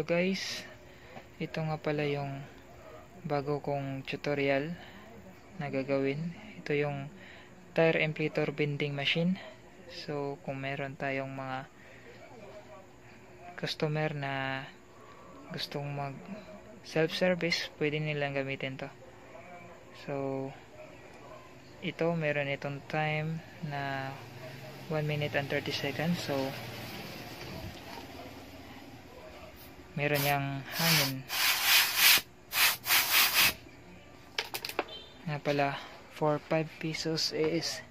Hello guys, ito nga pala yung bago kong tutorial na gagawin. Ito yung tire inflator bending machine. So kung meron tayong mga customer na gustong mag self-service, pwede nilang gamitin to. So ito, meron itong time na 1 minute and 30 seconds. So meron yang hangin nga pala. For 5 pesos is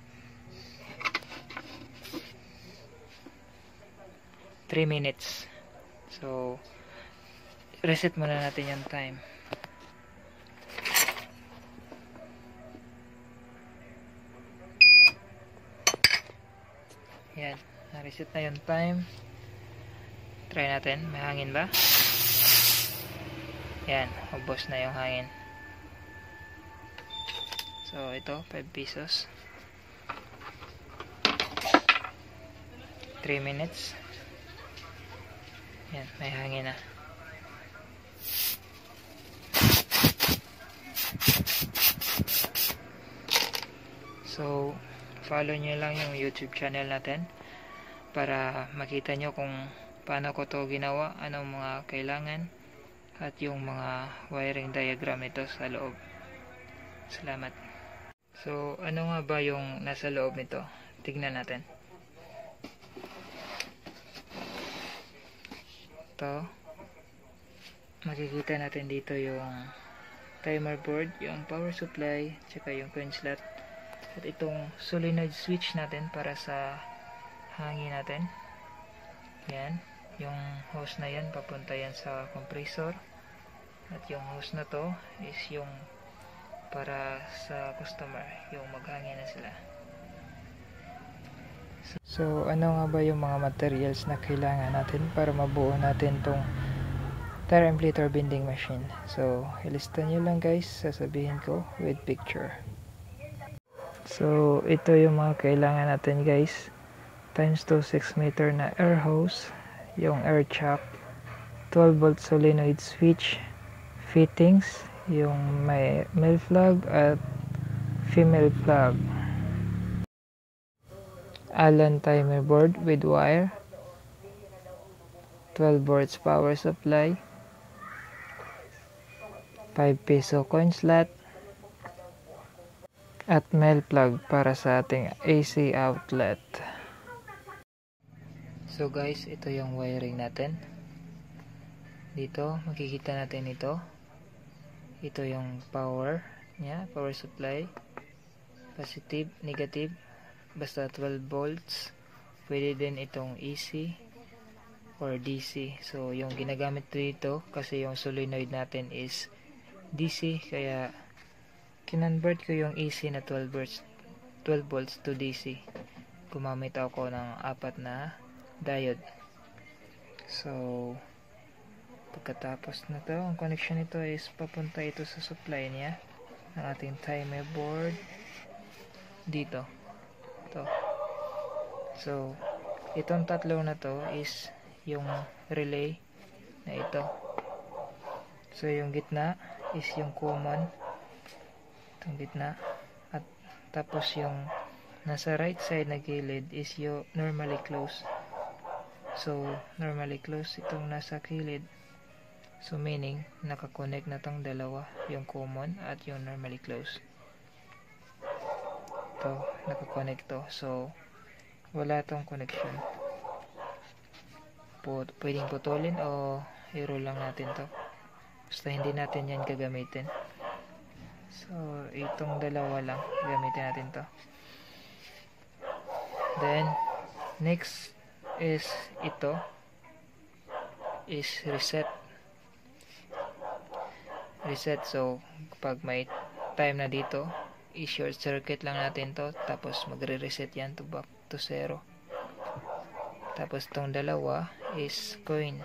3 minutes. So reset muna natin yung time. Yan, na-reset na yung time. Try natin, may hangin ba? Yan, ubos na yung hangin. So ito, 5 pesos. 3 minutes. Yan, may hangin na. So follow nyo lang yung YouTube channel natin para makita nyo kung paano ko to ginawa, anong mga kailangan, at yung mga wiring diagram nito sa loob. Salamat. So ano nga ba yung nasa loob nito? Tignan natin. Ito, makikita natin dito yung timer board, yung power supply, tsaka yung coin slot, at itong solenoid switch natin para sa hangin natin. Yan, yung hose na yan papunta yan sa compressor, at yung hose na to is yung para sa customer, yung maghangin na sila. So ano nga ba yung mga materials na kailangan natin para mabuo natin tong tire inflator bending machine? So ilista nyo lang guys, sasabihin ko with picture. So ito yung mga kailangan natin guys: times 2 6 meter na air hose, yung air chuck, 12 volt solenoid switch, fittings, yung may male plug at female plug, Allen timer board with wire, 12 volts power supply, 5 peso coin slot, at male plug para sa ating AC outlet. So guys, ito yung wiring natin. Dito makikita natin ito. Ito yung power niya, power supply, positive, negative, basta 12 volts. Pwede din itong AC or DC. So yung ginagamit dito kasi yung solenoid natin is DC, kaya kinonvert ko yung AC na 12 volts to DC. Gumamit ako ng 4 na diode. So pagkatapos na to, ang connection nito is papunta ito sa supply niya ng ating timer board dito. Ito. So itong tatlo na to is yung relay na ito. So yung gitna is yung common, itong gitna, at tapos yung nasa right side na gilid is yung normally closed. So normally closed itong nasa gilid. So meaning nakakonect na tong dalawa, yung common at yung normally closed. Ito, nakakonect to. So wala tong connection. Pwedeng putulin o i-roll lang natin to. Basta hindi natin yan gagamitin. So itong dalawa lang gamitin natin to. Then next is ito is reset. So kapag may time na dito, i-short circuit lang natin to, tapos magre-reset yan to back to 0. Tapos tong dalawa is coin,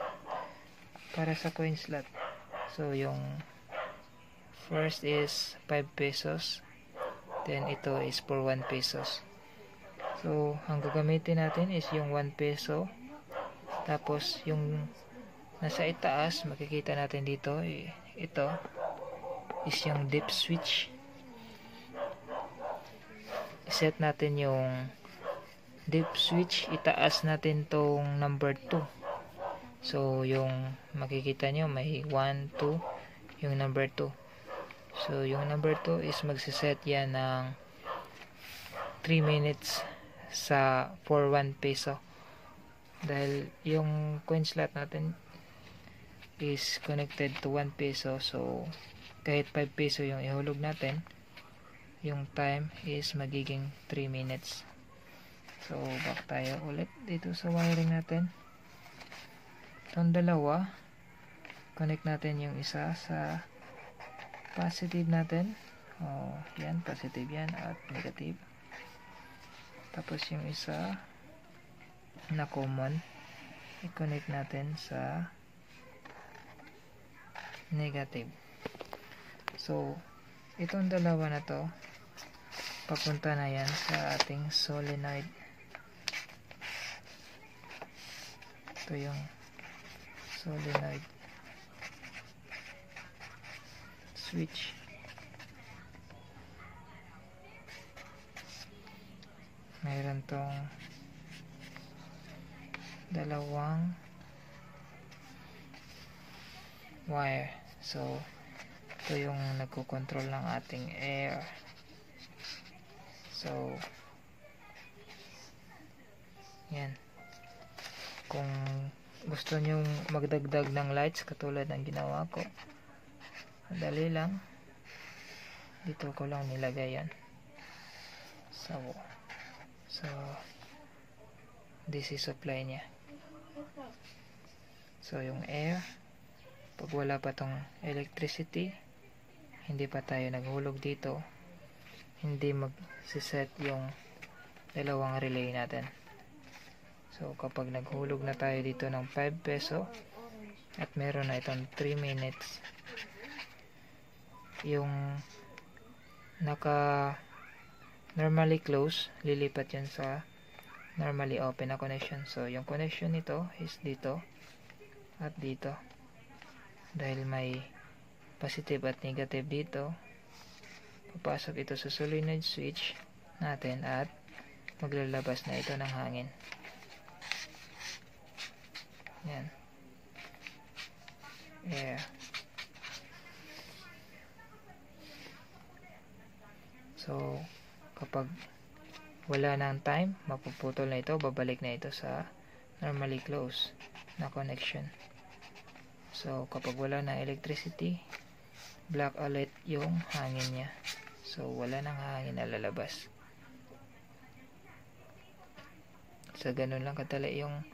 para sa coin slot. So yung first is 5 pesos, then ito is for 1 pesos. So ang gagamitin natin is yung 1 peso, tapos yung nasa itaas, makikita natin dito, ito is yung dip switch. Set natin yung dip switch, itaas natin tong number 2. So yung makikita nyo may 1, 2, yung number 2. So yung number 2 is magsiset yan ng 3 minutes sa for 1 peso. Dahil yung coin slot natin is connected to 1 peso, so kahit 5 peso yung ihulog natin, yung time is magiging 3 minutes. So back tayo ulit dito sa wiring natin. Itong dalawa, connect natin yung isa sa positive natin. Yan, positive yan at negative. Tapos yung isa na common, i-connect natin sa negative. So itong dalawa na to, papunta na yan sa ating solenoid. Ito yung solenoid switch. Mayroon tong dalawang wire. So ito yung nagko-control ng ating air. So yan, kung gusto nyong magdagdag ng lights katulad ng ginawa ko, madali lang, dito ko lang nilagay yan. So this is supply nya. So yung air, pag wala pa tong electricity, hindi pa tayo naghulog dito, hindi mag-set yung dalawang relay natin. So kapag naghulog na tayo dito ng 5 peso at meron na itong 3 minutes, yung naka normally close, lilipat yan sa normally open na connection. So yung connection nito is dito at dito. Dahil may positive at negative dito, papasok ito sa solenoid switch natin at maglalabas na ito ng hangin. Yan, air. So kapag wala ng time, mapuputol na ito, babalik na ito sa normally close na connection. So kapag wala na electricity, black ulit yung hangin nya. So wala nang hangin na lalabas. So ganun lang kadali yung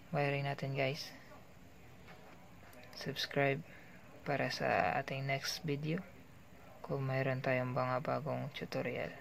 wiring natin, guys. Subscribe para sa ating next video kung mayroon tayong mga bagong tutorial.